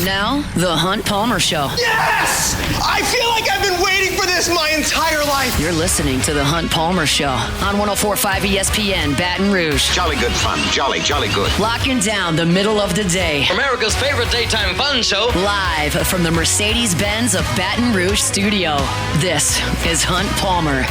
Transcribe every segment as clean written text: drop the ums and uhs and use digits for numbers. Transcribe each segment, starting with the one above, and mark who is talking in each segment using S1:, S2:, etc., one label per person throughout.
S1: Now, the Hunt Palmer Show.
S2: Yes! I feel like I've been waiting for this my entire life.
S1: You're listening to the Hunt Palmer Show on 104.5 ESPN Baton Rouge.
S3: Jolly good fun. Jolly good.
S1: Locking down the middle of the day.
S4: America's favorite daytime fun show.
S1: Live from the Mercedes-Benz of Baton Rouge studio. This is Hunt Palmer.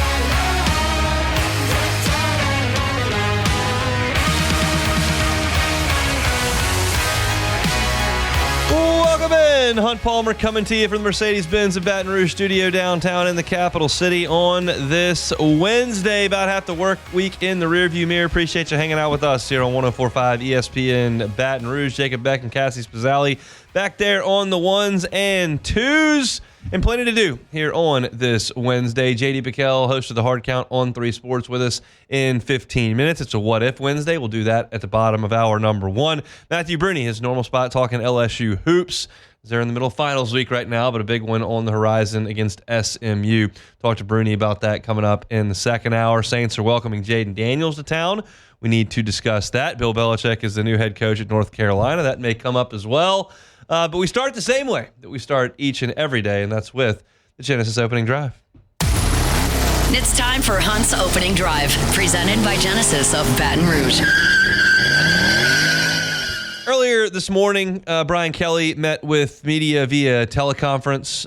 S5: Welcome in. Hunt Palmer coming to you from the Mercedes-Benz of Baton Rouge studio downtown in the capital city on this Wednesday. About half the work week in the rearview mirror. Appreciate you hanging out with us here on 104.5 ESPN Baton Rouge. Jacob Beck and Cassie Spazzali back there on the ones and twos. And plenty to do here on this Wednesday. JD PicKell, host of the Hard Count on 3 Sports, with us in 15 minutes. It's a What If Wednesday. We'll do that at the bottom of hour number 1. Matthew Bruni, his normal spot, talking LSU hoops. They're in the middle of finals week right now, but a big one on the horizon against SMU. Talk to Bruni about that coming up in the second hour. Saints are welcoming Jaden Daniels to town. We need to discuss that. Bill Belichick is the new head coach at North Carolina. That may come up as well. But we start the same way that we start each and every day, and that's with the Genesis Opening Drive.
S1: It's time for Hunt's Opening Drive, presented by Genesis of Baton Rouge.
S5: Earlier this morning, Brian Kelly met with media via teleconference,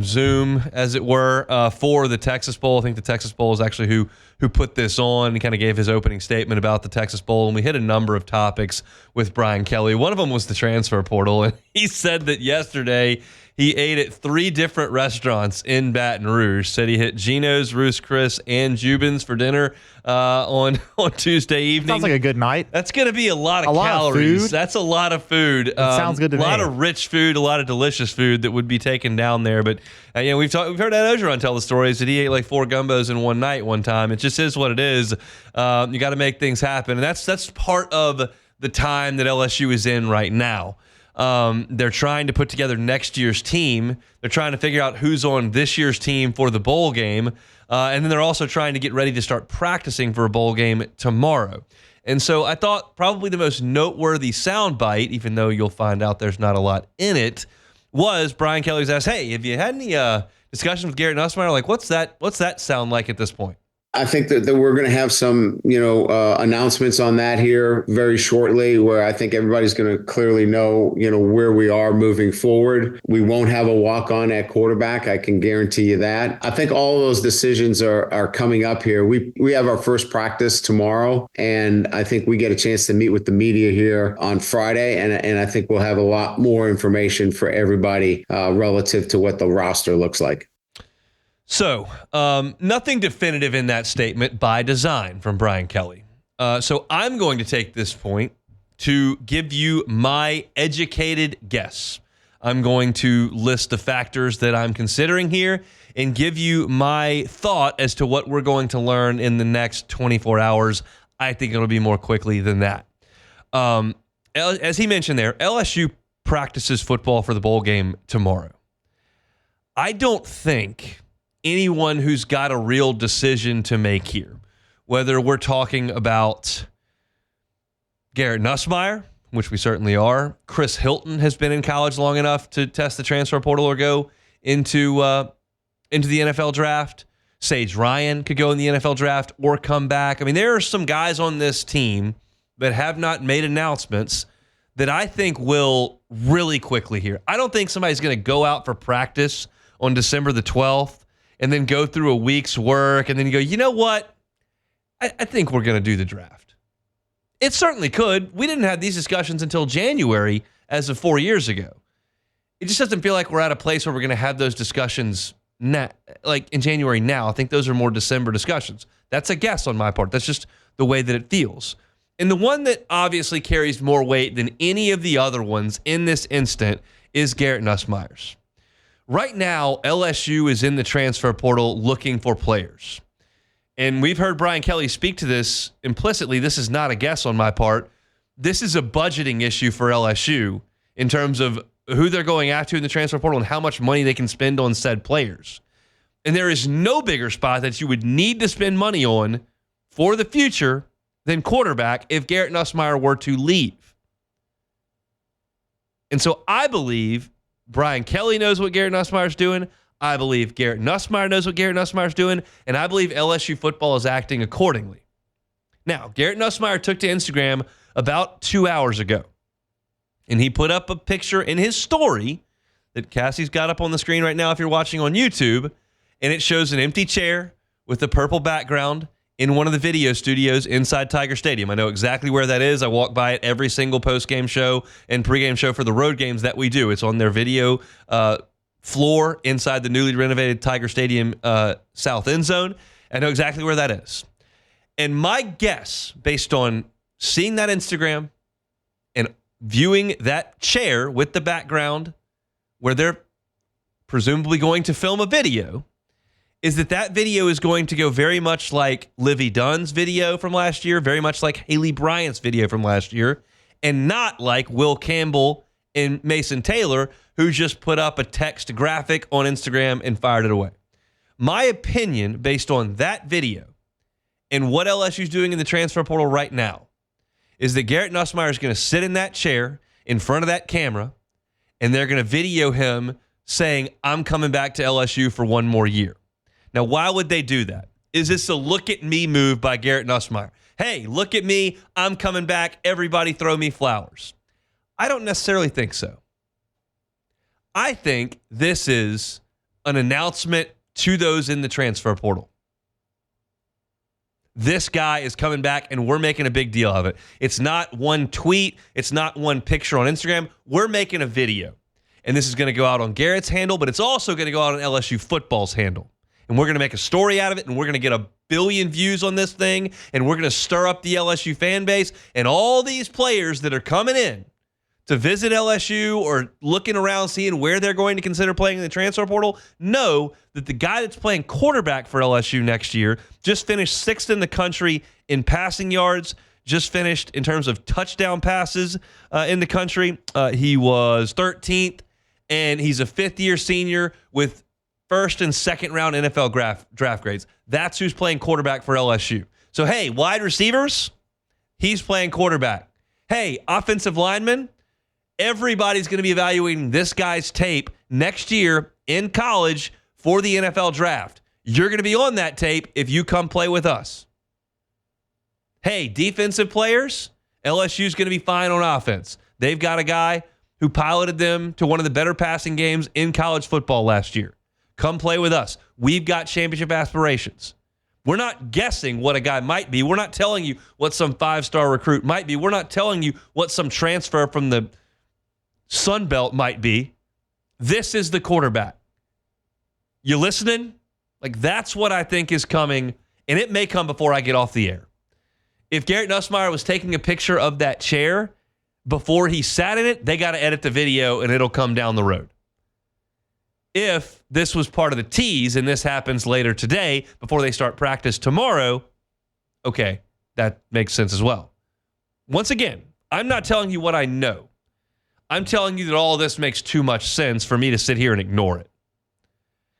S5: Zoom, as it were, for the Texas Bowl. I think the Texas Bowl is actually who put this on. He kind of gave his opening statement about the Texas Bowl, and we hit a number of topics with Brian Kelly. One of them was the transfer portal, and he said that yesterday he ate at 3 different restaurants in Baton Rouge. Said he hit Gino's, Ruth's Chris, and Jubin's for dinner on Tuesday evening.
S6: Sounds like a good night.
S5: That's going to be a lot of calories.
S6: Food.
S5: That's a lot of food.
S6: Sounds good to me.
S5: A lot of rich food, a lot of delicious food that would be taken down there. But we've heard Ed Ogeron tell the stories that he ate like 4 gumbos in one night one time. It just is what it is. You got to make things happen, and that's part of the time that LSU is in right now. They're trying to put together next year's team. They're trying to figure out who's on this year's team for the bowl game. And then they're also trying to get ready to start practicing for a bowl game tomorrow. And so I thought probably the most noteworthy soundbite, even though you'll find out there's not a lot in it, was Brian Kelly's asked, hey, have you had any discussions with Garrett Nussmeier? Like, what's that sound like at this point?
S7: I think that we're going to have some, announcements on that here very shortly, where I think everybody's going to clearly know, where we are moving forward. We won't have a walk-on at quarterback. I can guarantee you that. I think all of those decisions are coming up here. We have our first practice tomorrow, and I think we get a chance to meet with the media here on Friday. And I think we'll have a lot more information for everybody relative to what the roster looks like.
S5: So, nothing definitive in that statement by design from Brian Kelly. So I'm going to take this point to give you my educated guess. I'm going to list the factors that I'm considering here and give you my thought as to what we're going to learn in the next 24 hours. I think it'll be more quickly than that. As he mentioned there, LSU practices football for the bowl game tomorrow. I don't think anyone who's got a real decision to make here, whether we're talking about Garrett Nussmeier, which we certainly are, Chris Hilton has been in college long enough to test the transfer portal or go into the NFL draft. Sage Ryan could go in the NFL draft or come back. I mean, there are some guys on this team that have not made announcements that I think will really quickly here. I don't think somebody's going to go out for practice on December the 12th and then go through a week's work, and then you go, you know what? I think we're going to do the draft. It certainly could. We didn't have these discussions until January as of 4 years ago. It just doesn't feel like we're at a place where we're going to have those discussions like in January now. I think those are more December discussions. That's a guess on my part. That's just the way that it feels. And the one that obviously carries more weight than any of the other ones in this instant is Garrett Nussmeier's. Right now, LSU is in the transfer portal looking for players. And we've heard Brian Kelly speak to this implicitly. This is not a guess on my part. This is a budgeting issue for LSU in terms of who they're going after in the transfer portal and how much money they can spend on said players. And there is no bigger spot that you would need to spend money on for the future than quarterback if Garrett Nussmeier were to leave. And so I believe Brian Kelly knows what Garrett Nussmeier's doing. I believe Garrett Nussmeier knows what Garrett Nussmeier's doing. And I believe LSU football is acting accordingly. Now, Garrett Nussmeier took to Instagram about 2 hours ago. And he put up a picture in his story that Cassie's got up on the screen right now if you're watching on YouTube. And it shows an empty chair with a purple background in one of the video studios inside Tiger Stadium. I know exactly where that is. I walk by it every single post-game show and pregame show for the road games that we do. It's on their video floor inside the newly renovated Tiger Stadium south end zone. I know exactly where that is. And my guess, based on seeing that Instagram and viewing that chair with the background where they're presumably going to film a video, is that video is going to go very much like Livy Dunn's video from last year, very much like Haley Bryant's video from last year, and not like Will Campbell and Mason Taylor, who just put up a text graphic on Instagram and fired it away. My opinion, based on that video and what LSU's doing in the transfer portal right now, is that Garrett Nussmeier is going to sit in that chair in front of that camera, and they're going to video him saying, "I'm coming back to LSU for one more year." Now, why would they do that? Is this a look at me move by Garrett Nussmeier? Hey, look at me. I'm coming back. Everybody throw me flowers. I don't necessarily think so. I think this is an announcement to those in the transfer portal. This guy is coming back, and we're making a big deal of it. It's not one tweet. It's not one picture on Instagram. We're making a video. And this is going to go out on Garrett's handle, but it's also going to go out on LSU football's handle. And we're going to make a story out of it, and we're going to get 1 billion views on this thing, and we're going to stir up the LSU fan base. And all these players that are coming in to visit LSU or looking around seeing where they're going to consider playing in the transfer portal know that the guy that's playing quarterback for LSU next year just finished 6th in the country in passing yards, just finished in terms of touchdown passes in the country. He was 13th, and he's a fifth-year senior with first and second round NFL draft grades. That's who's playing quarterback for LSU. So, hey, wide receivers, he's playing quarterback. Hey, offensive linemen, everybody's going to be evaluating this guy's tape next year in college for the NFL draft. You're going to be on that tape if you come play with us. Hey, defensive players, LSU's going to be fine on offense. They've got a guy who piloted them to one of the better passing games in college football last year. Come play with us. We've got championship aspirations. We're not guessing what a guy might be. We're not telling you what some 5-star recruit might be. We're not telling you what some transfer from the Sun Belt might be. This is the quarterback. You listening? Like, that's what I think is coming, and it may come before I get off the air. If Garrett Nussmeier was taking a picture of that chair before he sat in it, they got to edit the video, and it'll come down the road. If this was part of the tease and this happens later today before they start practice tomorrow, okay, that makes sense as well. Once again, I'm not telling you what I know. I'm telling you that all of this makes too much sense for me to sit here and ignore it.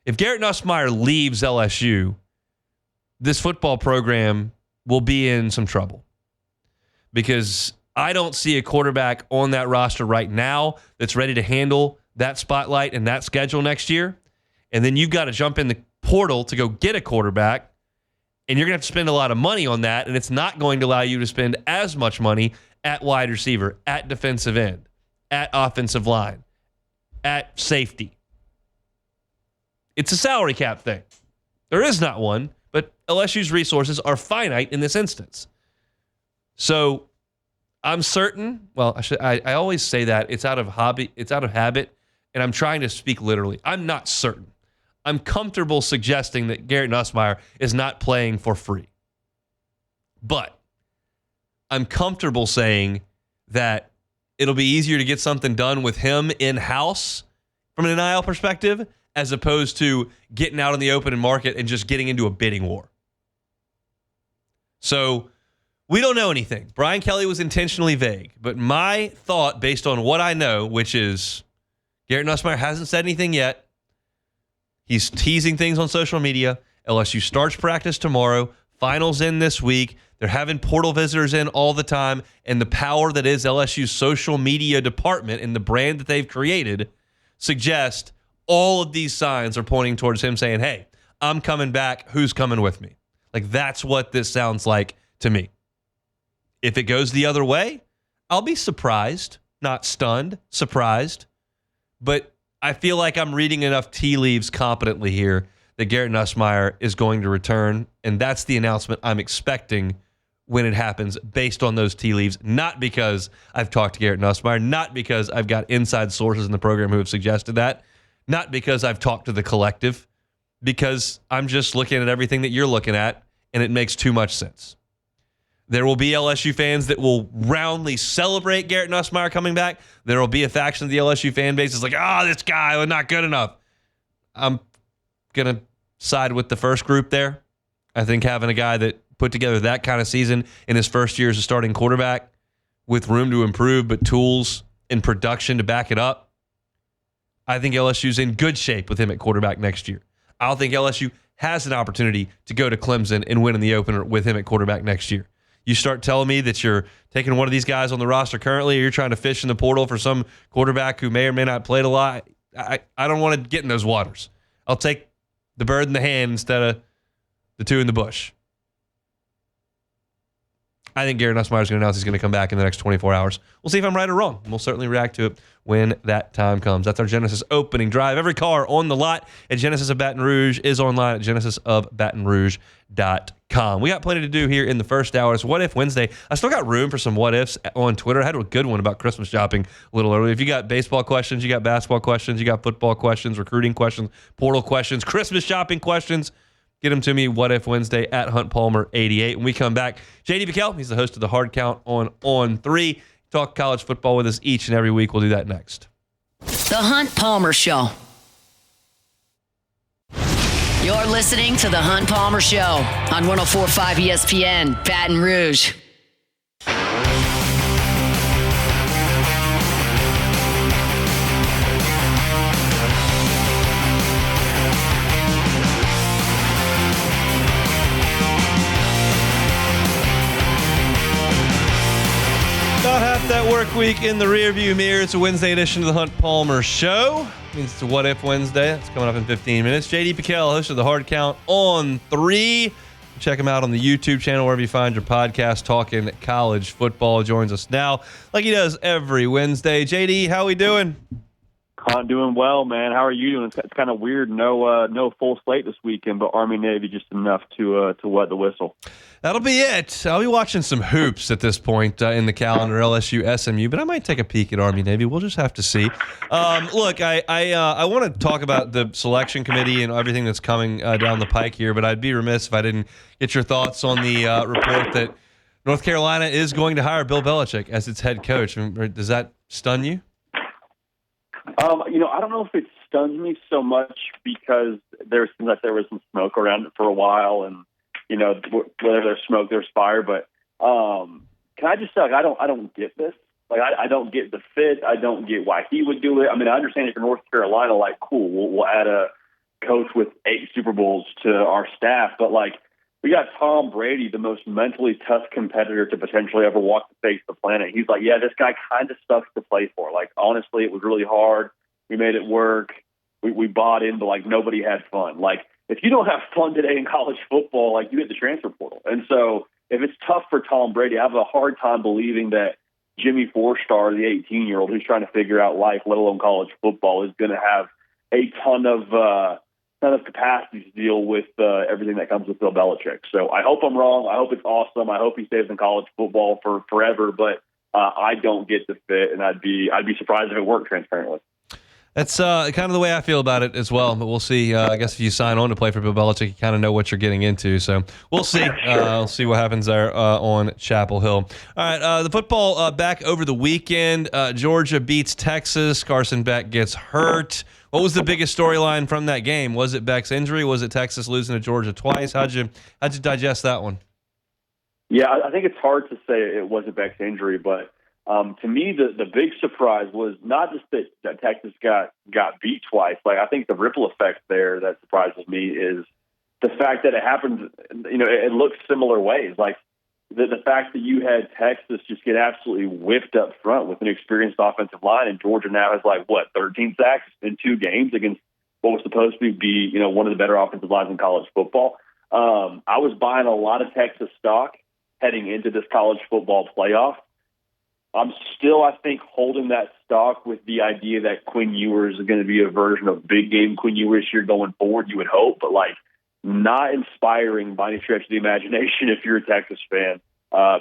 S5: If Garrett Nussmeier leaves LSU, this football program will be in some trouble because I don't see a quarterback on that roster right now that's ready to handle that spotlight and that schedule next year. And then you've got to jump in the portal to go get a quarterback, and you're going to have to spend a lot of money on that, and it's not going to allow you to spend as much money at wide receiver, at defensive end, at offensive line, at safety. It's a salary cap thing. There is not one, but LSU's resources are finite in this instance. So I'm certain, well, I always say that it's out of habit, and I'm trying to speak literally. I'm not certain. I'm comfortable suggesting that Garrett Nussmeier is not playing for free. But I'm comfortable saying that it'll be easier to get something done with him in-house from an NIL perspective as opposed to getting out in the open market and just getting into a bidding war. So we don't know anything. Brian Kelly was intentionally vague, but my thought based on what I know, which is Garrett Nussmeier hasn't said anything yet. He's teasing things on social media. LSU starts practice tomorrow. Finals in this week. They're having portal visitors in all the time, and the power that is LSU's social media department and the brand that they've created suggest all of these signs are pointing towards him saying, hey, I'm coming back. Who's coming with me? Like, that's what this sounds like to me. If it goes the other way, I'll be surprised, not stunned, surprised. But I feel like I'm reading enough tea leaves competently here that Garrett Nussmeier is going to return, and that's the announcement I'm expecting when it happens based on those tea leaves, not because I've talked to Garrett Nussmeier, not because I've got inside sources in the program who have suggested that, not because I've talked to the collective, because I'm just looking at everything that you're looking at, and it makes too much sense. There will be LSU fans that will roundly celebrate Garrett Nussmeier coming back. There will be a faction of the LSU fan base that's like, this guy was not good enough. I'm going to side with the first group there. I think having a guy that put together that kind of season in his first year as a starting quarterback with room to improve but tools and production to back it up, I think LSU's in good shape with him at quarterback next year. I don't think LSU has an opportunity to go to Clemson and win in the opener with him at quarterback next year. You start telling me that you're taking one of these guys on the roster currently, or you're trying to fish in the portal for some quarterback who may or may not played a lot. I don't want to get in those waters. I'll take the bird in the hand instead of the two in the bush. I think Garrett Nussmeier is going to announce he's going to come back in the next 24 hours. We'll see if I'm right or wrong. We'll certainly react to it when that time comes. That's our Genesis opening drive. Every car on the lot at Genesis of Baton Rouge is online at genesisofbatonrouge.com. We got plenty to do here in the first hour. It's What If Wednesday. I still got room for some what ifs on Twitter. I had a good one about Christmas shopping a little earlier. If you got baseball questions, you got basketball questions, you got football questions, recruiting questions, portal questions, Christmas shopping questions, get them to me, What If Wednesday at Hunt Palmer 88. When we come back, JD PicKell, he's the host of the Hard Count on 3. Talk college football with us each and every week. We'll do that next.
S1: The Hunt Palmer Show. You're listening to The Hunt Palmer Show on 104.5 ESPN, Baton Rouge.
S5: About half that work week in the rearview mirror. It's a Wednesday edition of the Hunt Palmer Show. It means it's a What If Wednesday. That's coming up in 15 minutes. JD PicKell, host of the Hard Count on 3. Check him out on the YouTube channel, wherever you find your podcast, talking college football. Joins us now like he does every Wednesday. JD, how we doing?
S6: I'm doing well, man. How are you doing? It's kind of weird. No full slate this weekend, but Army Navy just enough to wet the whistle.
S5: That'll be it. I'll be watching some hoops at this point in the calendar, LSU, SMU, but I might take a peek at Army Navy. We'll just have to see. Look, I want to talk about the selection committee and everything that's coming down the pike here, but I'd be remiss if I didn't get your thoughts on the report that North Carolina is going to hire Bill Belichick as its head coach. Does that stun you?
S6: I don't know if it stuns me so much because there seems like there was some smoke around it for a while, and whether there's smoke, there's fire. But can I just say, I don't get this. Like, I don't get the fit. I don't get why he would do it. I mean, I understand if you're North Carolina, like, cool, we'll add a coach with 8 Super Bowls to our staff. But, like, we got Tom Brady, the most mentally tough competitor to potentially ever walk the face of the planet. He's like, yeah, this guy kind of sucks to play for. Like, honestly, it was really hard. We made it work. We bought in, but, like, nobody had fun. Like, if you don't have fun today in college football, like, you hit the transfer portal. And so if it's tough for Tom Brady, I have a hard time believing that Jimmy Four-Star, the 18-year-old who's trying to figure out life, let alone college football, is going to have a ton of capacity to deal with everything that comes with Bill Belichick. So I hope I'm wrong. I hope it's awesome. I hope he stays in college football for forever. But I don't get the fit, and I'd be surprised if it worked transparently.
S5: That's kind of the way I feel about it as well, but we'll see. I guess if you sign on to play for Bill Belichick, you kind of know what you're getting into. So we'll see. We'll see what happens there on Chapel Hill. All right, the football back over the weekend. Georgia beats Texas. Carson Beck gets hurt. What was the biggest storyline from that game? Was it Beck's injury? Was it Texas losing to Georgia twice? How'd you digest that one?
S6: Yeah, I think it's hard to say it wasn't Beck's injury, but to me, the big surprise was not just that Texas got beat twice. Like, I think the ripple effect there that surprises me is the fact that it happened. It looks similar ways. Like, the fact that you had Texas just get absolutely whipped up front with an experienced offensive line, and Georgia now has 13 sacks in 2 games against what was supposed to be, one of the better offensive lines in college football. I was buying a lot of Texas stock heading into this college football playoff. I'm still, I think, holding that stock with the idea that Quinn Ewers is going to be a version of big game Quinn Ewers here going forward, you would hope, but not inspiring by any stretch of the imagination if you're a Texas fan,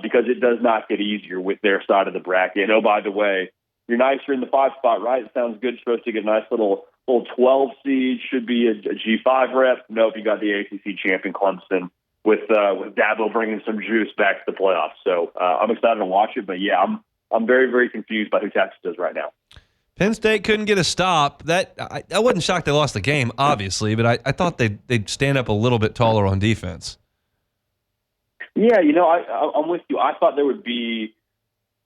S6: because it does not get easier with their side of the bracket. And, oh, by the way, you're nicer in the 5 spot, right? It sounds good. You're supposed to get a nice little 12 seed, should be a G5 rep. Nope, you got the ACC champion Clemson with Dabo bringing some juice back to the playoffs. So I'm excited to watch it, but yeah, I'm very, very confused by who Texas is right now.
S5: Penn State couldn't get a stop. I wasn't shocked they lost the game, obviously, but I thought they'd stand up a little bit taller on defense.
S6: Yeah, I'm with you. I thought there would be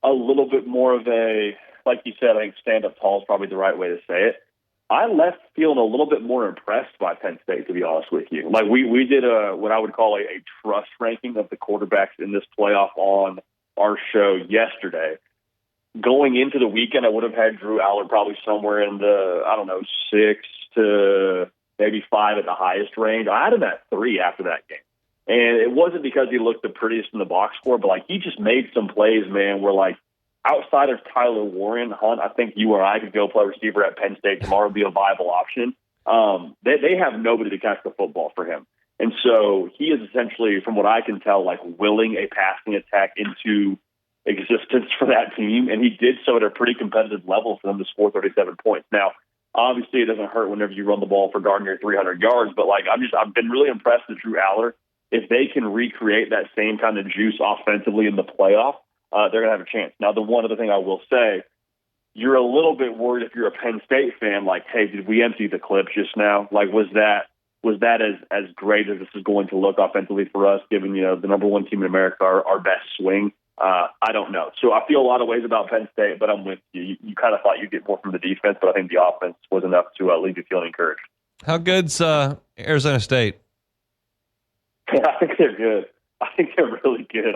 S6: a little bit more of a, like you said, I think stand up tall is probably the right way to say it. I left feeling a little bit more impressed by Penn State, to be honest with you. We did what I would call a trust ranking of the quarterbacks in this playoff on our show yesterday. Going into the weekend, I would have had Drew Aller probably somewhere in the, 6 to maybe 5 at the highest range. I had him at 3 after that game. And it wasn't because he looked the prettiest in the box score, but he just made some plays, man, where outside of Tyler Warren, Hunt, I think you or I could go play receiver at Penn State tomorrow, be a viable option. They have nobody to catch the football for him. And so he is essentially, from what I can tell, willing a passing attack into existence for that team, and he did so at a pretty competitive level for them to score 37 points. Now, obviously, it doesn't hurt whenever you run the ball for darn near 300 yards, but I've been really impressed with Drew Aller. If they can recreate that same kind of juice offensively in the playoff, they're going to have a chance. Now, the one other thing I will say, you're a little bit worried if you're a Penn State fan, hey, did we empty the clip just now? Was that as great as this is going to look offensively for us, given the number 1 team in America, our best swing? I don't know. So I feel a lot of ways about Penn State, but I'm with you. You kind of thought you'd get more from the defense, but I think the offense was enough to leave you feeling encouraged.
S5: How good's Arizona State?
S6: I think they're good. I think they're really good.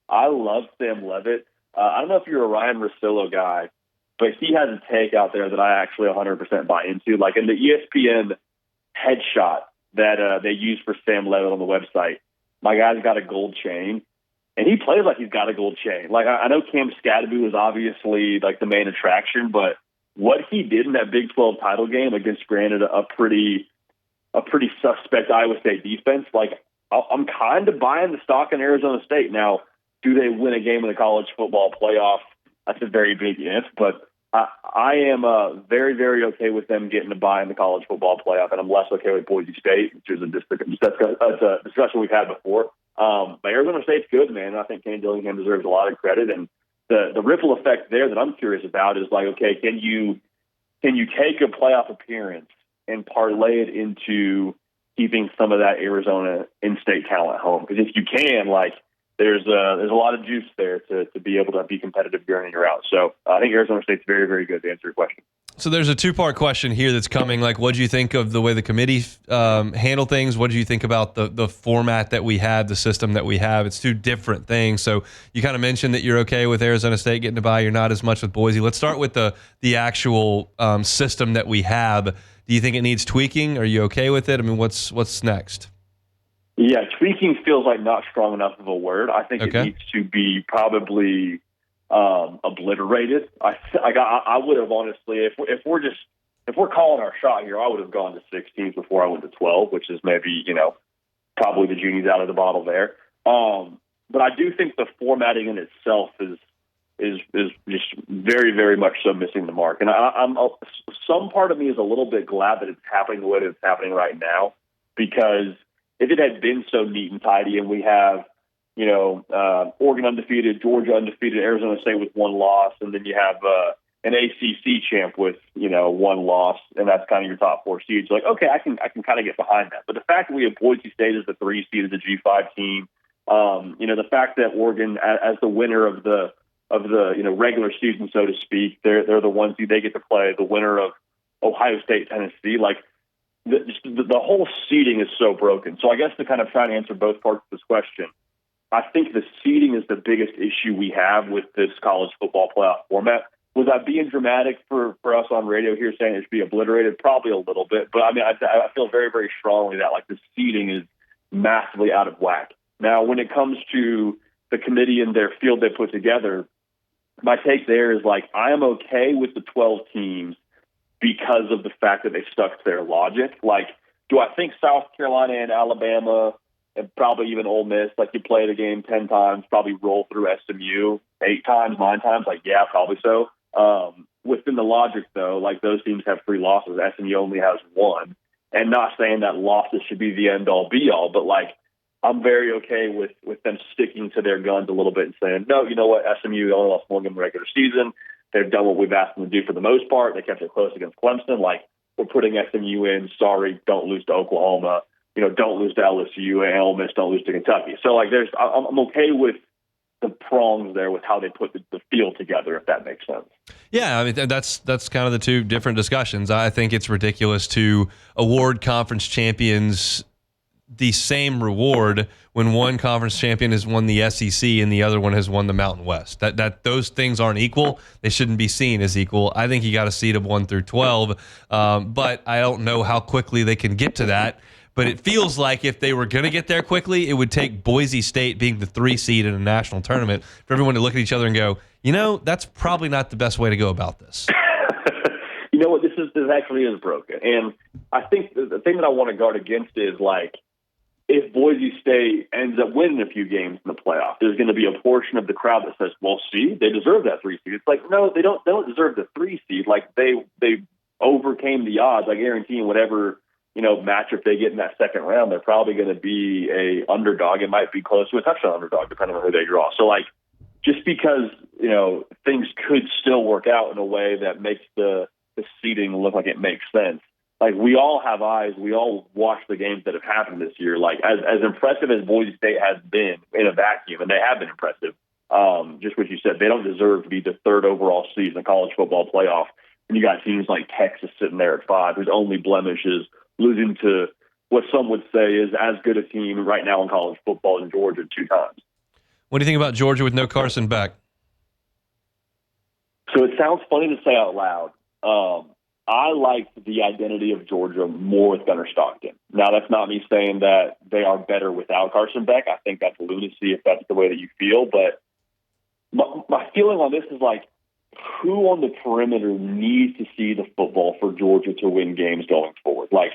S6: I love Sam Levitt. I don't know if you're a Ryan Russillo guy, but he has a take out there that I actually 100% buy into. In the ESPN headshot that they use for Sam Levitt on the website, my guy's got a gold chain. And he plays like he's got a gold chain. I know Cam Scadaboo is obviously the main attraction, but what he did in that Big 12 title game against, granted, a pretty suspect Iowa State defense, I'm kind of buying the stock in Arizona State. Now, do they win a game in the college football playoff? That's a very big if, but I am very, very okay with them getting a bye in the college football playoff, and I'm less okay with Boise State, which is a discussion we've had before. But Arizona State's good, man. I think Kenny Dillingham deserves a lot of credit, and the ripple effect there that I'm curious about is okay, can you take a playoff appearance and parlay it into keeping some of that Arizona in-state talent home? Because if you can, there's a lot of juice there to be able to be competitive year in and year out. So I think Arizona State's very, very good to answer your question.
S5: So there's a 2-part question here that's coming. What do you think of the way the committee handle things? What do you think about the format that we have, the system that we have? It's 2 different things. So you kind of mentioned that you're okay with Arizona State getting a bye. You're not as much with Boise. Let's start with the actual system that we have. Do you think it needs tweaking? Are you okay with it? I mean, what's next?
S6: Yeah, tweaking feels like not strong enough of a word. I think It needs to be probably obliterated. I would have honestly, if we're calling our shot here, I would have gone to 16 before I went to 12, which is maybe probably the genie's out of the bottle there. But I do think the formatting in itself is just very, very much so missing the mark. And some part of me is a little bit glad that it's happening the way that it's happening right now, because if it had been so neat and tidy and we have Oregon undefeated, Georgia undefeated, Arizona State with 1 loss, and then you have an ACC champ with 1 loss, and that's kind of your top 4 seeds. Okay, I can kind of get behind that. But the fact that we have Boise State as the 3 seed, as the G5 team, the fact that Oregon as the winner of the regular season, so to speak, they're the ones who they get to play the winner of Ohio State, Tennessee, the whole seeding is so broken. So I guess to kind of try and answer both parts of this question, I think the seeding is the biggest issue we have with this college football playoff format. Was I being dramatic for us on radio here saying it should be obliterated? Probably a little bit. But, I mean, I feel very, very strongly that, like, the seeding is massively out of whack. Now, when it comes to the committee and their field they put together, my take there is, like, I am okay with the 12 teams because of the fact that they stuck to their logic. Like, do I think South Carolina and Alabama and probably even Ole Miss, like, you play the game 10 times, probably roll through SMU 8 times, 9 times? Like, yeah, probably so. Within the logic, though, like, those teams have 3 losses. SMU only has 1. And not saying that losses should be the end-all, be-all, but, like, I'm very okay with them sticking to their guns a little bit and saying, no, you know what, SMU only lost 1 game in the regular season. They've done what we've asked them to do for the most part. They kept it close against Clemson. Like, we're putting SMU in. Sorry, don't lose to Oklahoma. You know, don't lose to LSU, and Ole Miss don't lose to Kentucky. So, like, I'm okay with the prongs there with how they put the field together, if that makes sense.
S5: Yeah, I mean, that's kind of the 2 different discussions. I think it's ridiculous to award conference champions the same reward when one conference champion has won the SEC and the other one has won the Mountain West. That those things aren't equal. They shouldn't be seen as equal. I think you got a seed of 1 through 12, but I don't know how quickly they can get to that. But it feels like if they were going to get there quickly, it would take Boise State being the 3 seed in a national tournament for everyone to look at each other and go, you know, that's probably not the best way to go about this.
S6: You know what? This actually is broken. And I think the thing that I want to guard against is, like, if Boise State ends up winning a few games in the playoff, there's going to be a portion of the crowd that says, well, see, they deserve that 3 seed. It's like, no, they don't deserve the 3 seed. Like, they overcame the odds. I guarantee in whatever, you know, matchup they get in that second round, they're probably going to be a underdog. It might be close to a touchdown underdog, depending on who they draw. So, like, just because, you know, things could still work out in a way that makes the seeding look like it makes sense. Like, we all have eyes. We all watch the games that have happened this year. Like, as impressive as Boise State has been in a vacuum, and they have been impressive, just what you said, they don't deserve to be the 3rd overall seed in the college football playoff. And you got teams like Texas sitting there at 5, whose only blemish is losing to what some would say is as good a team right now in college football in Georgia 2 times.
S5: What do you think about Georgia with no Carson Beck?
S6: So it sounds funny to say out loud. I like the identity of Georgia more with Gunnar Stockton. Now, that's not me saying that they are better without Carson Beck. I think that's lunacy if that's the way that you feel. But my feeling on this is, like, who on the perimeter needs to see the football for Georgia to win games going forward? Like,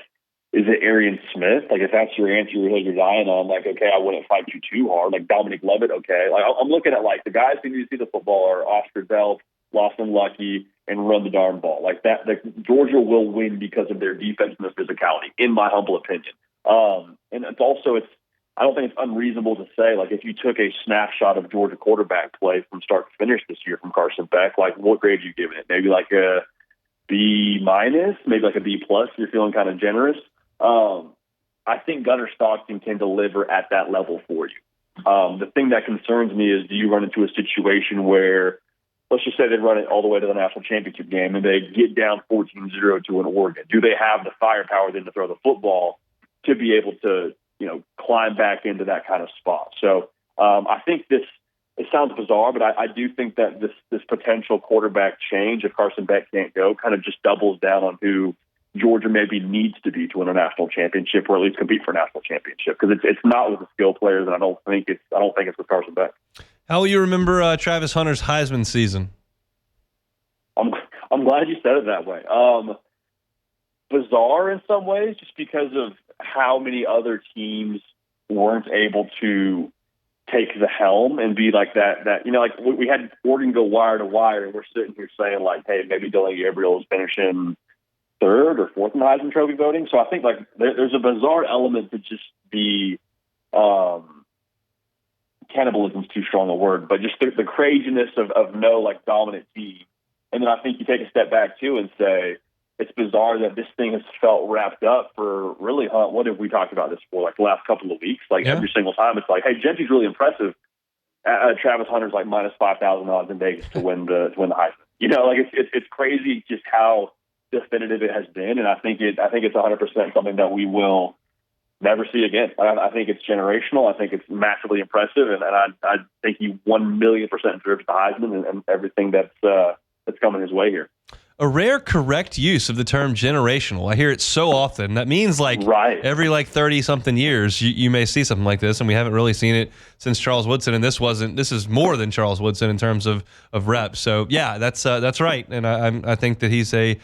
S6: is it Arian Smith? Like, if that's your answer you're dying on, like, okay, I wouldn't fight you too hard. Like, Dominic Levitt, okay. Like, I'm looking at, like, the guys who need to see the football are Oscar Delp, Lawson Lucky, and run the darn ball. Like, that, Georgia will win because of their defense and their physicality, in my humble opinion. And it's also, I don't think it's unreasonable to say, like, if you took a snapshot of Georgia quarterback play from start to finish this year from Carson Beck, like, what grade are you giving it? Maybe like a B-, maybe like a B+, you're feeling kind of generous. I think Gunnar Stockton can deliver at that level for you. The thing that concerns me is, do you run into a situation where, let's just say they run it all the way to the national championship game and they get down 14-0 to an Oregon? Do they have the firepower then to throw the football to be able to, you know, climb back into that kind of spot? So I think it sounds bizarre, but I do think that this potential quarterback change, if Carson Beck can't go, kind of just doubles down on who Georgia maybe needs to be to win a national championship, or at least compete for a national championship, because it's not with the skill players, and I don't think it's with Carson Beck.
S5: How will you remember Travis Hunter's Heisman season?
S6: I'm glad you said it that way. Bizarre in some ways, just because of how many other teams weren't able to take the helm and be like that. You know, like, we had Oregon go wire to wire, and we're sitting here saying, like, hey, maybe Dylan Gabriel is finishing 3rd or 4th in the Heisman Trophy voting. So I think, like, there's a bizarre element to just the cannibalism is too strong a word, but just the craziness of no, like, dominant team. And then I think you take a step back too and say, it's bizarre that this thing has felt wrapped up for really, what have we talked about this for, like, the last couple of weeks? Like, every single time it's like, hey, Gentry's really impressive. Travis Hunter's like minus 5,000 odds in Vegas to win the Heisman. You know, like, it's crazy just how definitive it has been, and I think it's 100% something that we will never see again. I think it's generational. I think it's massively impressive, and I think he 1,000,000% deserves the Heisman and everything that's coming his way here.
S5: A rare correct use of the term generational. I hear it so often. That means every 30-something years you may see something like this, and we haven't really seen it since Charles Woodson, and this is more than Charles Woodson in terms of reps. So yeah, that's right, and I think that he's a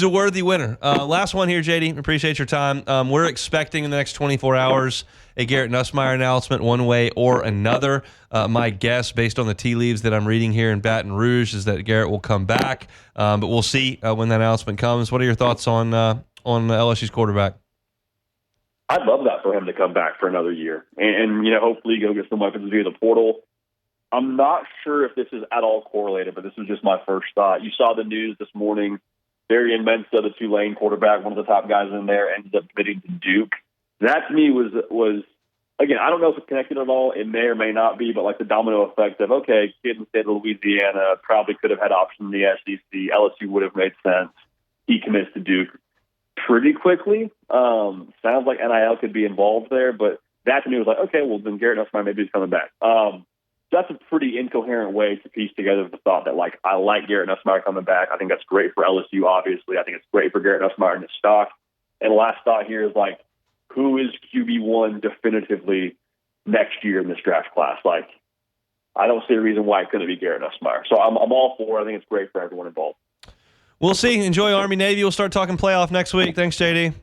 S5: worthy winner. Last one here, JD. Appreciate your time. We're expecting in the next 24 hours a Garrett Nussmeier announcement one way or another. My guess, based on the tea leaves that I'm reading here in Baton Rouge, is that Garrett will come back, but we'll see when that announcement comes. What are your thoughts on LSU's quarterback?
S6: I'd love that for him to come back for another year, and hopefully go get some weapons via the portal. I'm not sure if this is at all correlated, but this was just my first thought. You saw the news this morning. Darian Mensa, the Tulane quarterback, one of the top guys in there, ended up committing to Duke. That to me was again, I don't know if it's connected at all. It may or may not be, but the domino effect of, okay, kid in the state of Louisiana probably could have had options in the SEC. LSU would have made sense. He commits to Duke pretty quickly. Sounds like NIL could be involved there, but that to me was okay, well, then Garrett Nussmeier maybe he's coming back. That's a pretty incoherent way to piece together the thought that, I like Garrett Nussmeier coming back. I think that's great for LSU, obviously. I think it's great for Garrett Nussmeier and his stock. And the last thought here is, who is QB1 definitively next year in this draft class? I don't see a reason why it couldn't be Garrett Nussmeier. So I'm all for it. I think it's great for everyone involved.
S5: We'll see. Enjoy Army-Navy. We'll start talking playoff next week. Thanks, JD.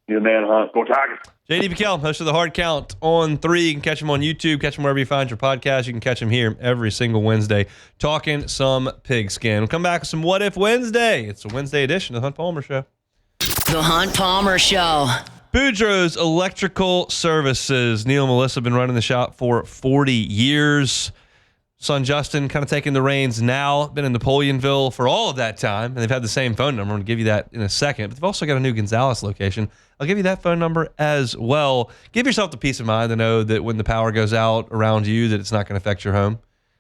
S6: You're the man, Hunt. Go Tigers.
S5: JD PicKell, host of The Hard Count on 3. You can catch him on YouTube, catch him wherever you find your podcast. You can catch him here every single Wednesday talking some pigskin. We'll come back with some What If Wednesday. It's a Wednesday edition of The Hunt Palmer Show.
S1: The Hunt Palmer Show.
S5: Boudreaux's Electrical Services. Neil and Melissa have been running the shop for 40 years. Son Justin kind of taking the reins now. Been in Napoleonville for all of that time, and they've had the same phone number. I'm going to give you that in a second. But they've also got a new Gonzales location. I'll give you that phone number as well. Give yourself the peace of mind to know that when the power goes out around you, that it's not going to affect your home.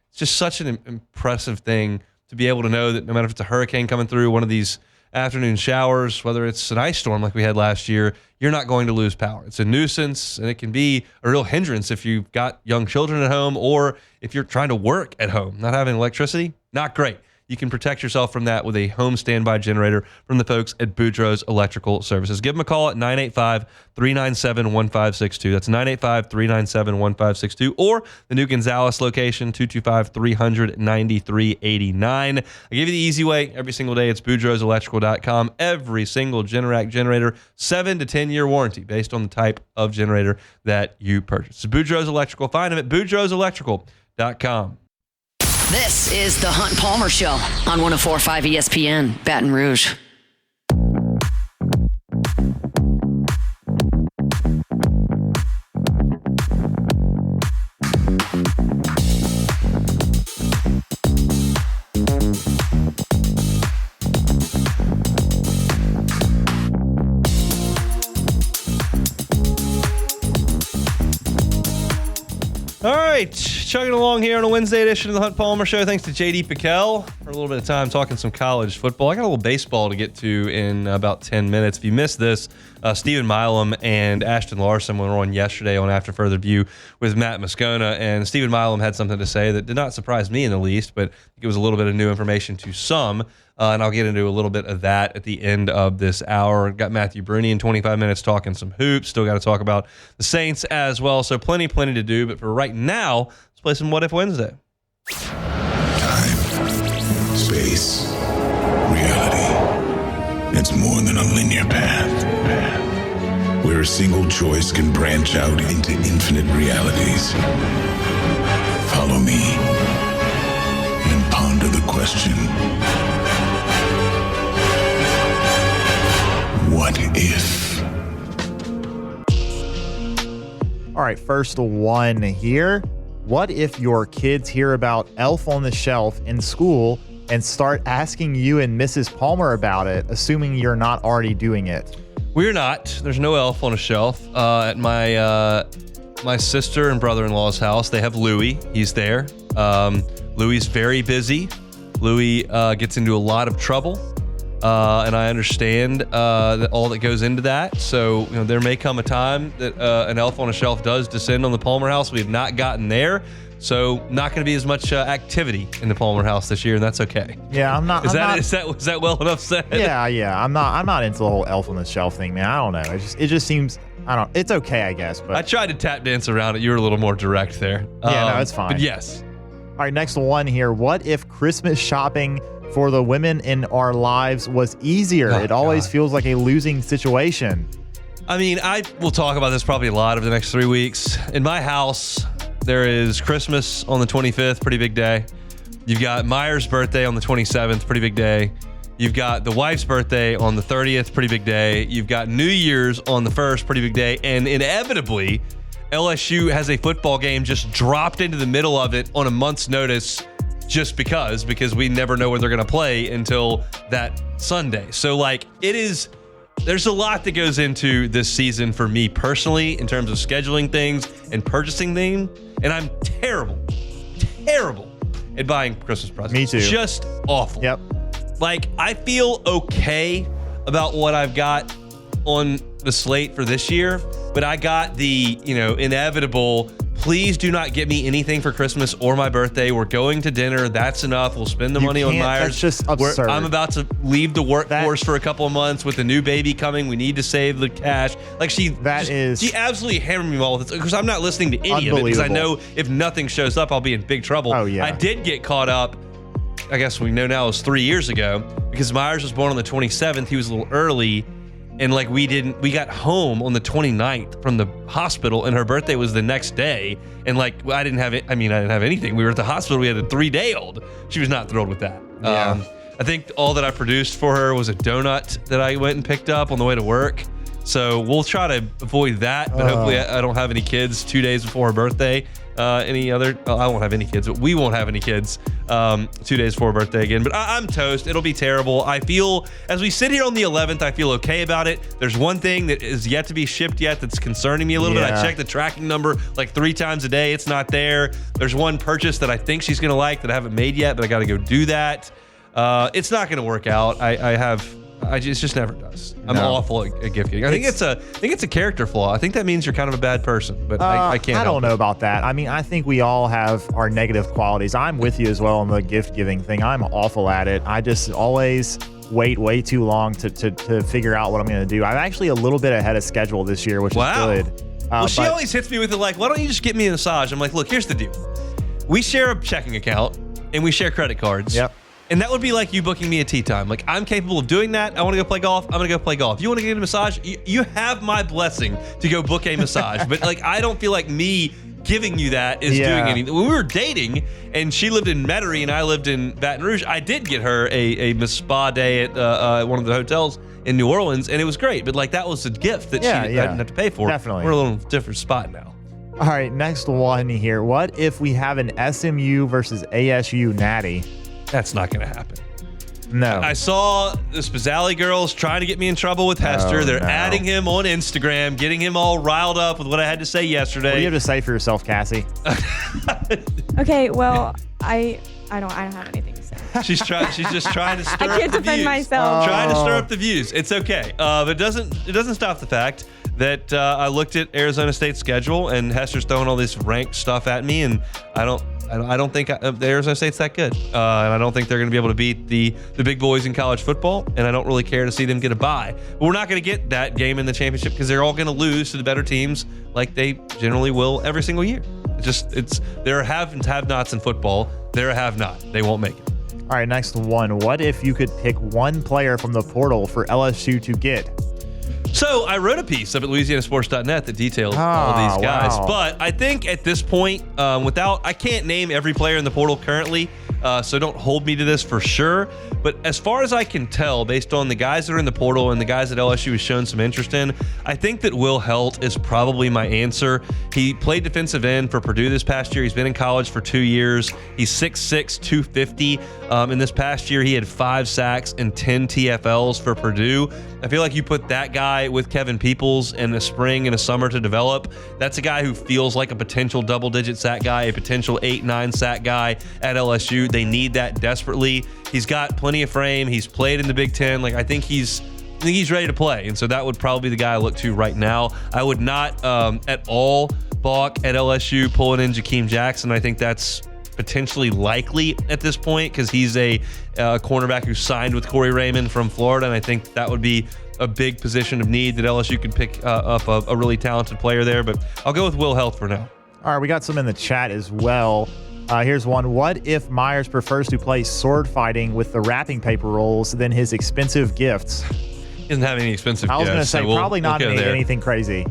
S5: It's just such an impressive thing to be able to know that no matter if it's a hurricane coming through, one of these afternoon showers, whether it's an ice storm like we had last year, you're not going to lose power. It's a nuisance, and it can be a real hindrance if you've got young children at home or if you're trying to work at home. Not having electricity, not great. You can protect yourself from that with a home standby generator from the folks at Boudreaux's Electrical Services. Give them a call at 985-397-1562. That's 985-397-1562. Or the new Gonzales location, 225-300-9389. I give you the easy way every single day. It's BoudreauxElectrical.com. Every single Generac generator, 7 to 10 year warranty based on the type of generator that you purchase. So Boudreaux's Electrical. Find them at BoudreauxElectrical.com.
S1: This is the Hunt Palmer Show on 104.5 ESPN, Baton Rouge.
S5: All right, chugging along here on a Wednesday edition of the Hunt Palmer Show. Thanks to JD PicKell for a little bit of time talking some college football. I got a little baseball to get to in about 10 minutes. If you missed this, Stephen Milam and Ashton Larson were on yesterday on After Further View with Matt Moscona, and Stephen Milam had something to say that did not surprise me in the least, but it was a little bit of new information to some. And I'll get into a little bit of that at the end of this hour. Got Matthew Bruni in 25 minutes talking some hoops. Still got to talk about the Saints as well. So plenty to do. But for right now, let's play some What If Wednesday.
S8: Time, space, reality. It's more than a linear path. Where a single choice can branch out into infinite realities. Follow me and ponder the question. What if?
S9: All right, first one here. What if your kids hear about Elf on the Shelf in school and start asking you and Mrs. Palmer about it, assuming you're not already doing it?
S5: We're not. There's no elf on a shelf. At my sister and brother-in-law's house, they have Louie. He's there. Louie's very busy. Louie gets into a lot of trouble. and I understand all that goes into that. So there may come a time that an elf on a shelf does descend on the Palmer house. We have not gotten there. So not going to be as much activity in the Palmer house this year, and that's okay.
S9: Yeah, I'm not.
S5: Was that well enough said?
S9: Yeah. I'm not into the whole elf on the shelf thing, man. I don't know. It just seems. I don't. It's okay, I guess. But
S5: I tried to tap dance around it. You were a little more direct there.
S9: No, it's fine.
S5: But yes.
S9: All right, next one here. What if Christmas shopping for the women in our lives was easier? It always feels like a losing situation.
S5: I mean, I will talk about this probably a lot over the next 3 weeks. In my house, there is Christmas on the 25th, pretty big day. You've got Meyer's birthday on the 27th, pretty big day. You've got the wife's birthday on the 30th, pretty big day. You've got New Year's on the 1st, pretty big day. And inevitably, LSU has a football game just dropped into the middle of it on a month's notice just because we never know when they're going to play until that Sunday. So, there's a lot that goes into this season for me personally in terms of scheduling things and purchasing things. And I'm terrible at buying Christmas presents.
S9: Me too.
S5: Just awful.
S9: Yep.
S5: I feel okay about what I've got on the slate for this year, but I got the, inevitable, please do not get me anything for Christmas or my birthday. We're going to dinner. That's enough. We'll spend the money on Myers.
S9: That's just absurd.
S5: I'm about to leave the workforce for a couple of months with a new baby coming. We need to save the cash. She absolutely hammered me all with it because I'm not listening to any of it because I know if nothing shows up, I'll be in big trouble.
S9: Oh, yeah.
S5: I did get caught up. I guess we know now it was 3 years ago because Myers was born on the 27th. He was a little early. And we got home on the 29th from the hospital and her birthday was the next day. And I didn't have anything. We were at the hospital. We had a 3-day-old. She was not thrilled with that.
S9: Yeah.
S5: I think all that I produced for her was a donut that I went and picked up on the way to work. So we'll try to avoid that, but hopefully I don't have any kids 2 days before her birthday. I won't have any kids, but we won't have any kids 2 days before her birthday again. But I'm toast. It'll be terrible. I feel, as we sit here on the 11th, I feel okay about it. There's one thing that is yet to be shipped yet that's concerning me a little bit. I check the tracking number 3 times a day. It's not there. There's one purchase that I think she's going to like that I haven't made yet, but I got to go do that. It's not going to work out. It just never does. I'm awful at gift giving. I think it's a character flaw. I think that means you're kind of a bad person, but I can't.
S9: I don't know about that. I mean, I think we all have our negative qualities. I'm with you as well on the gift giving thing. I'm awful at it. I just always wait way too long to figure out what I'm going to do. I'm actually a little bit ahead of schedule this year, which is good.
S5: She always hits me with why don't you just get me a massage? I'm like, look, here's the deal. We share a checking account and we share credit cards.
S9: Yep.
S5: And that would be like you booking me a tea time. I'm capable of doing that. I want to go play golf. I'm going to go play golf. You want to get a massage? You have my blessing to go book a massage. But I don't feel like me giving you that is doing anything. When we were dating and she lived in Metairie and I lived in Baton Rouge, I did get her a spa day at one of the hotels in New Orleans, and it was great. But that was a gift that I didn't have to pay for.
S9: Definitely.
S5: We're a little different spot now.
S9: All right, next one here. What if we have an SMU versus ASU natty?
S5: That's not going to happen.
S9: No.
S5: I saw the Spazzali girls trying to get me in trouble with Hester. They're adding him on Instagram, getting him all riled up with what I had to say yesterday.
S9: What do you have to say for yourself, Cassie?
S10: Okay, well, I don't have anything to say.
S5: She's just trying to stir up the views.
S10: I can't defend myself.
S5: Trying to stir up the views. It's okay. But it doesn't stop the fact that I looked at Arizona State's schedule and Hester's throwing all this ranked stuff at me, and I don't think Arizona State's that good, and I don't think they're going to be able to beat the big boys in college football, and I don't really care to see them get a bye. But we're not going to get that game in the championship because they're all going to lose to the better teams like they generally will every single year. There are have and have-nots in football. They're a have-not. They won't make it.
S9: All right, next one. What if you could pick one player from the portal for LSU to get?
S5: So I wrote a piece up at LouisianaSports.net that detailed all these guys.
S9: Wow.
S5: But I think at this point, I can't name every player in the portal currently, so don't hold me to this for sure. But as far as I can tell, based on the guys that are in the portal and the guys that LSU has shown some interest in, I think that Will Helt is probably my answer. He played defensive end for Purdue this past year. He's been in college for 2 years. He's 6'6", 250. In this past year, he had 5 sacks and 10 TFLs for Purdue. I feel like you put that guy with Kevin Peoples in the spring and a summer to develop. That's a guy who feels like a potential double-digit sack guy, a potential 8-9 sack guy at LSU. They need that desperately. He's got plenty of frame. He's played in the Big Ten. Like, I think he's ready to play. And so that would probably be the guy I look to right now. I would not at all balk at LSU pulling in Jakeem Jackson. I think that's potentially likely at this point because he's a cornerback who signed with Corey Raymond from Florida, and I think that would be a big position of need that LSU could pick up a really talented player there. But I'll go with Will Health for now.
S9: All right, we got some in the chat as well. Here's one. What if Myers prefers to play sword fighting with the wrapping paper rolls than his expensive gifts?
S5: He doesn't have any expensive gifts.
S9: I was going to say,
S5: so
S9: probably not anything crazy.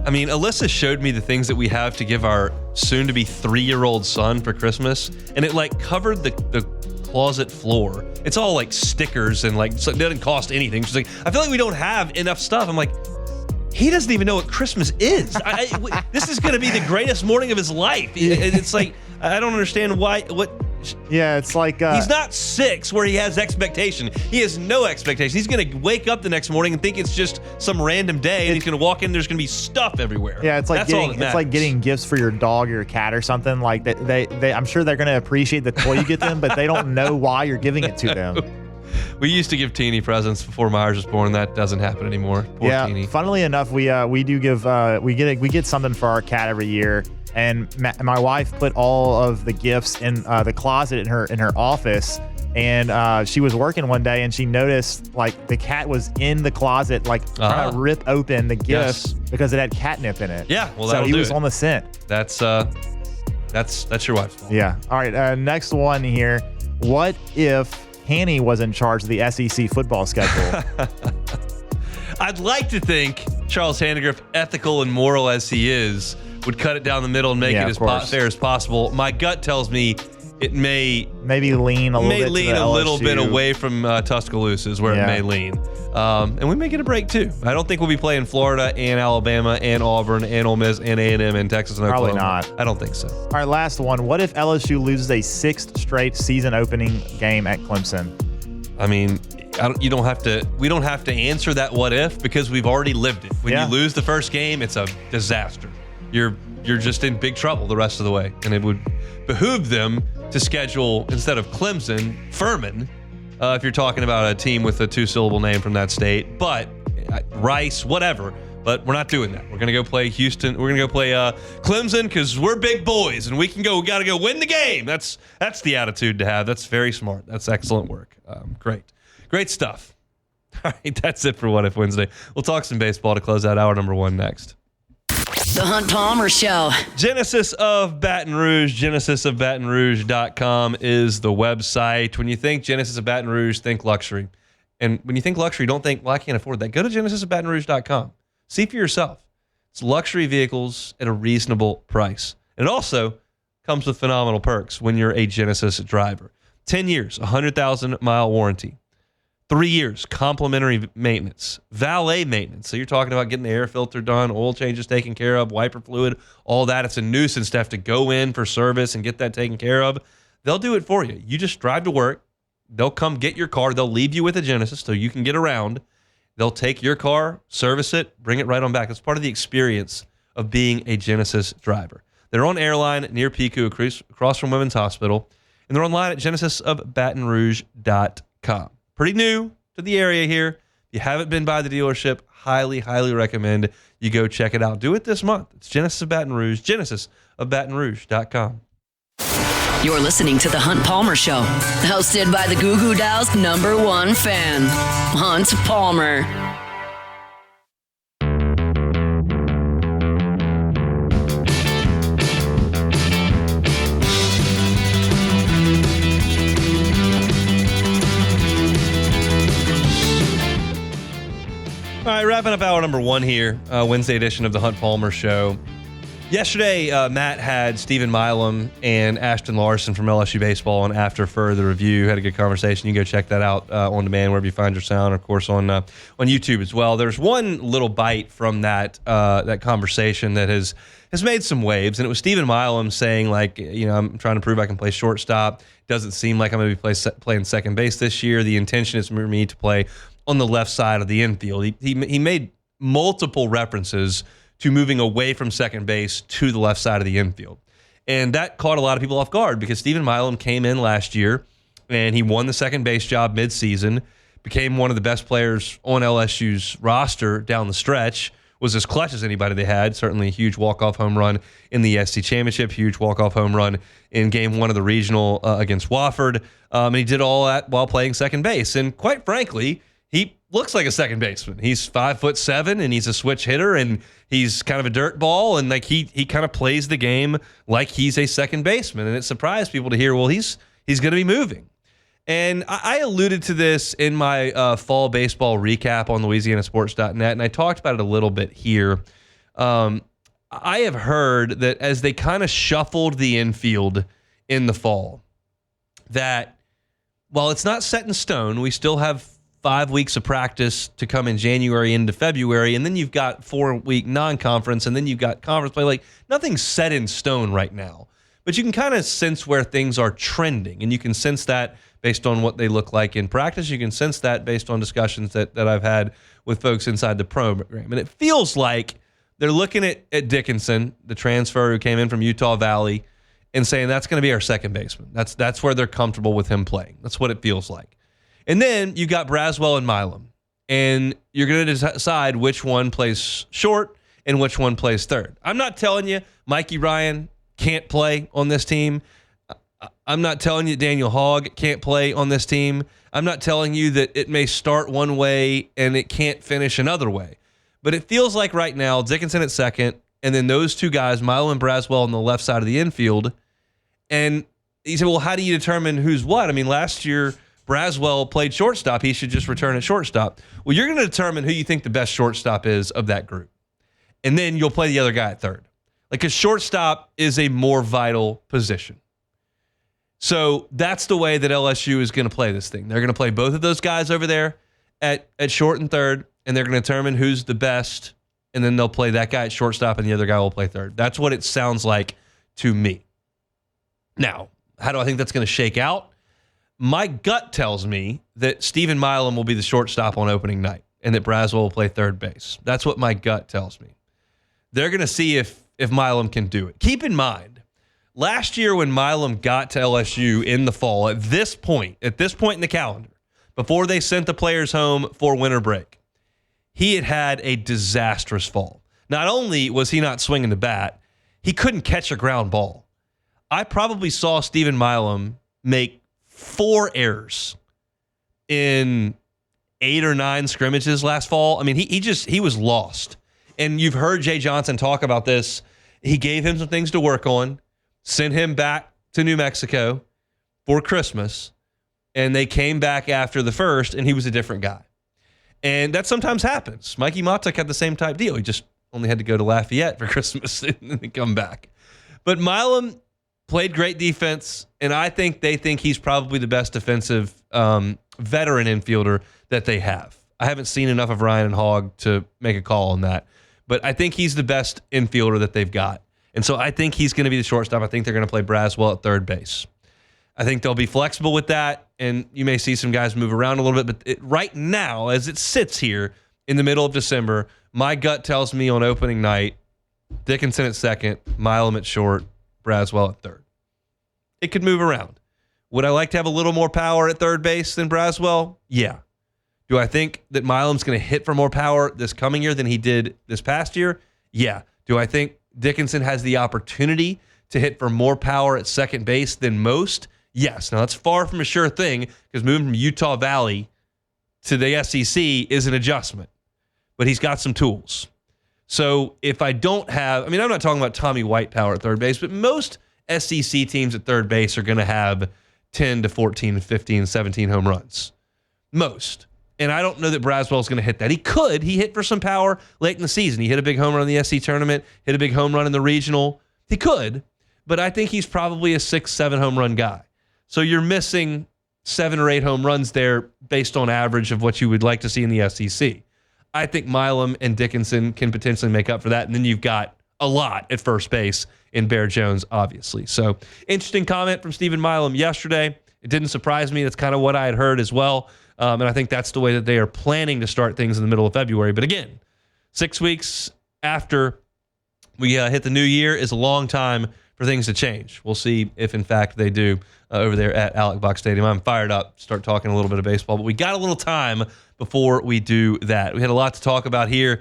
S5: I mean, Alyssa showed me the things that we have to give our soon-to-be 3-year-old son for Christmas, and it like covered the closet floor. It's all like stickers and like so it doesn't cost anything. She's like, I feel like we don't have enough stuff. I'm like, he doesn't even know what Christmas is. This is going to be the greatest morning of his life. It's like, I don't understand why.
S9: Yeah, it's like
S5: he's not 6 where he has expectation. He has no expectation. He's going to wake up the next morning and think it's just some random day, and he's going to walk in. There's going to be stuff everywhere.
S9: Yeah, it's like getting gifts for your dog or your cat or something. Like they I'm sure they're going to appreciate the toy you get them, but they don't know why you're giving it to them.
S5: We used to give Teeny presents before Myers was born. That doesn't happen anymore. Poor Teeny.
S9: Funnily enough, we do give we get something for our cat every year. And my wife put all of the gifts in the closet in her office. And she was working one day and she noticed like the cat was in the closet, like trying to rip open the gifts because it had catnip in it.
S5: Yeah, well,
S9: so he was on the scent.
S5: That's your wife's fault.
S9: Yeah. All right. Next one here. What if Hanny was in charge of the SEC football schedule?
S5: I'd like to think Charles Handegriff, ethical and moral as he is, would cut it down the middle and make it as fair as possible. My gut tells me it may
S9: lean a
S5: little bit away from Tuscaloosa is where it may lean. And we may get a break too. I don't think we'll be playing Florida and Alabama and Auburn and Ole Miss and A&M and Texas and Oklahoma.
S9: Probably not.
S5: I don't think so.
S9: All right, last one. What if LSU loses a 6th straight season opening game at Clemson?
S5: I mean, we don't have to answer that what if because we've already lived it. When you lose the first game, it's a disaster. You're just in big trouble the rest of the way. And it would behoove them to schedule, instead of Clemson, Furman, if you're talking about a team with a 2-syllable name from that state. But Rice, whatever. But we're not doing that. We're going to go play Houston. We're going to go play Clemson because we're big boys and we got to go win the game. That's the attitude to have. That's very smart. That's excellent work. Great stuff. All right, that's it for What If Wednesday. We'll talk some baseball to close out hour number 1 next.
S1: The Hunt Palmer Show.
S5: Genesis of Baton Rouge, genesisofbatonrouge.com is the website. When you think Genesis of Baton Rouge, think luxury. And when you think luxury, don't think, well, I can't afford that. Go to genesisofbatonrouge.com. See for yourself. It's luxury vehicles at a reasonable price. And it also comes with phenomenal perks when you're a Genesis driver. 10 years, 100,000-mile warranty. 3 years, complimentary maintenance, valet maintenance. So you're talking about getting the air filter done, oil changes taken care of, wiper fluid, all that. It's a nuisance to have to go in for service and get that taken care of. They'll do it for you. You just drive to work. They'll come get your car. They'll leave you with a Genesis so you can get around. They'll take your car, service it, bring it right on back. It's part of the experience of being a Genesis driver. They're on Airline near Pico, across from Women's Hospital, and they're online at genesisofbatonrouge.com. Pretty new to the area here. If you haven't been by the dealership, highly, highly recommend you go check it out. Do it this month. It's Genesis of Baton Rouge, genesisofbatonrouge.com.
S1: You're listening to The Hunt Palmer Show, hosted by the Goo Goo Dolls' #1 fan, Hunt Palmer.
S5: All right, wrapping up hour number 1 here, Wednesday edition of the Hunt Palmer Show. Yesterday, Matt had Stephen Milam and Ashton Larson from LSU Baseball on After Further Review. Had a good conversation. You can go check that out on demand wherever you find your sound, of course, on YouTube as well. There's one little bite from that conversation that has made some waves, and it was Stephen Milam saying, like, I'm trying to prove I can play shortstop. Doesn't seem like I'm going to be playing second base this year. The intention is for me to play on the left side of the infield. He made multiple references to moving away from second base to the left side of the infield. And that caught a lot of people off guard because Stephen Milam came in last year and he won the second base job midseason, became one of the best players on LSU's roster down the stretch, was as clutch as anybody they had. Certainly a huge walk-off home run in the SC Championship, huge walk-off home run in game one of the regional against Wofford. And he did all that while playing second base. And quite frankly, he looks like a second baseman. He's 5'7" and he's a switch hitter and he's kind of a dirt ball. And like he kind of plays the game like he's a second baseman. And it surprised people to hear, well, he's going to be moving. And I alluded to this in my fall baseball recap on LouisianaSports.net, and I talked about it a little bit here. I have heard that as they kind of shuffled the infield in the fall, that while it's not set in stone, we still have 5 weeks of practice to come in January into February, and then you've got 4-week non-conference, and then you've got conference play. Like, nothing's set in stone right now. But you can kind of sense where things are trending, and you can sense that based on what they look like in practice. You can sense that based on discussions that I've had with folks inside the program. And it feels like they're looking at Dickinson, the transfer who came in from Utah Valley, and saying that's going to be our second baseman. That's where they're comfortable with him playing. That's what it feels like. And then you got Braswell and Milam, and you're going to decide which one plays short and which one plays third. I'm not telling you Mikey Ryan can't play on this team. I'm not telling you Daniel Hogg can't play on this team. I'm not telling you that it may start one way and it can't finish another way. But it feels like right now, Dickinson at second, and then those two guys, Milo and Braswell, on the left side of the infield. And he said, well, how do you determine who's what? I mean, last year, Braswell played shortstop. He should just return at shortstop. Well, you're going to determine who you think the best shortstop is of that group. And then you'll play the other guy at third. Like, a shortstop is a more vital position. So that's the way that LSU is going to play this thing. They're going to play both of those guys over there at short and third, and they're going to determine who's the best, and then they'll play that guy at shortstop, and the other guy will play third. That's what it sounds like to me. Now, how do I think that's going to shake out? My gut tells me that Stephen Milam will be the shortstop on opening night, and that Braswell will play third base. That's what my gut tells me. They're going to see if Milam can do it. Keep in mind, last year when Milam got to LSU in the fall, at this point in the calendar, before they sent the players home for winter break, he had a disastrous fall. Not only was he not swinging the bat, he couldn't catch a ground ball. I probably saw Stephen Milam make 4 errors in 8 or 9 scrimmages last fall. I mean, he was lost. And you've heard Jay Johnson talk about this. He gave him some things to work on, sent him back to New Mexico for Christmas, and they came back after the first, and he was a different guy. And that sometimes happens. Mikey Matuk had the same type deal. He just only had to go to Lafayette for Christmas and then come back. But Milam played great defense, and I think they think he's probably the best defensive veteran infielder that they have. I haven't seen enough of Ryan and Hogg to make a call on that, but I think he's the best infielder that they've got. And so I think he's going to be the shortstop. I think they're going to play Braswell at third base. I think they'll be flexible with that, and you may see some guys move around a little bit. But right now, as it sits here in the middle of December, my gut tells me on opening night, Dickinson at second, Milam at short, Braswell at third. It could move around. Would I like to have a little more power at third base than Braswell? Yeah. Do I think that Milam's going to hit for more power this coming year than he did this past year? Yeah. Do I think Dickinson has the opportunity to hit for more power at second base than most? Yes. Now, that's far from a sure thing because moving from Utah Valley to the SEC is an adjustment, but he's got some tools. So if I don't have, I'm not talking about Tommy White power at third base, but most SEC teams at third base are going to have 10 to 14, 15, 17 home runs. Most. And I don't know that Braswell's going to hit that. He could. He hit for some power late in the season. He hit a big home run in the SC tournament, hit a big home run in the regional. He could, but I think he's probably a 6-7 home run guy. So you're missing 7 or 8 home runs there based on average of what you would like to see in the SEC. I think Milam and Dickinson can potentially make up for that. And then you've got a lot at first base in Bear Jones, obviously. So interesting comment from Stephen Milam yesterday. It didn't surprise me. That's kind of what I had heard as well. And I think that's the way that they are planning to start things in the middle of February. But again, 6 weeks after we hit the new year is a long time for things to change. We'll see if, in fact, they do over there at Alex Box Stadium. I'm fired up, start talking a little bit of baseball, but we got a little time before we do that. We had a lot to talk about here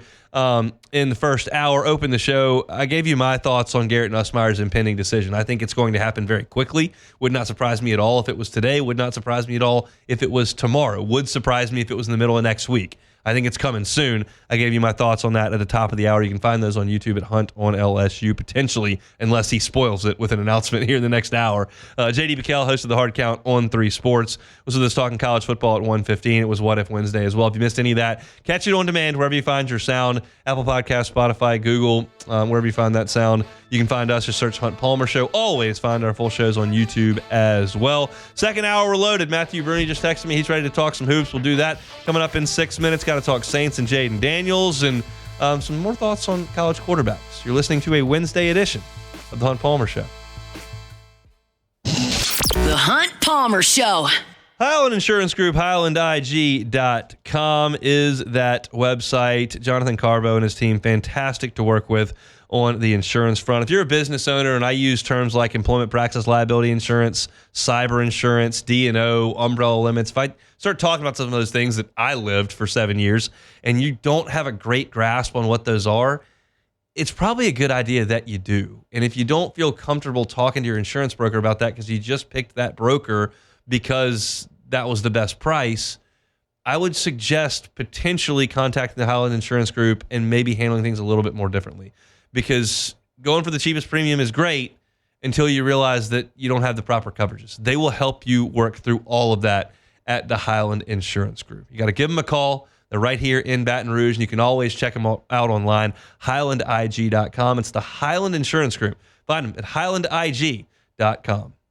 S5: in the first hour. Open the show. I gave you my thoughts on Garrett Nussmeier's impending decision. I think it's going to happen very quickly. Would not surprise me at all if it was today. Would not surprise me at all if it was tomorrow. Would surprise me if it was in the middle of next week. I think it's coming soon. I gave you my thoughts on that at the top of the hour. You can find those on YouTube at Hunt on LSU, potentially, unless he spoils it with an announcement here in the next hour. JD PicKell, host of the Hard Count on 3 Sports, was with us talking college football at 1:15. It was What If Wednesday as well. If you missed any of that, catch it on demand wherever you find your sound. Apple Podcasts, Spotify, Google, wherever you find that sound. You can find us, just search Hunt Palmer Show. Always find our full shows on YouTube as well. Second hour, we're loaded. Matthew Bruni just texted me. He's ready to talk some hoops. We'll do that coming up in 6 minutes. Got to talk Saints and Jaden Daniels and some more thoughts on college quarterbacks. You're listening to a Wednesday edition of the Hunt Palmer Show.
S1: The Hunt Palmer Show.
S5: Highland Insurance Group, HighlandIG.com is that website. Jonathan Carbo and his team, fantastic to work with on the insurance front. If you're a business owner, and I use terms like employment practice liability insurance, cyber insurance, D&O, umbrella limits, if I start talking about some of those things that I lived for 7 years and you don't have a great grasp on what those are, it's probably a good idea that you do. And if you don't feel comfortable talking to your insurance broker about that because you just picked that broker because that was the best price, I would suggest potentially contacting the Highland Insurance Group and maybe handling things a little bit more differently. Because going for the cheapest premium is great until you realize that you don't have the proper coverages. They will help you work through all of that at the Highland Insurance Group. You got to give them a call. They're right here in Baton Rouge, and you can always check them out online, HighlandIG.com. It's the Highland Insurance Group. Find them at HighlandIG.com.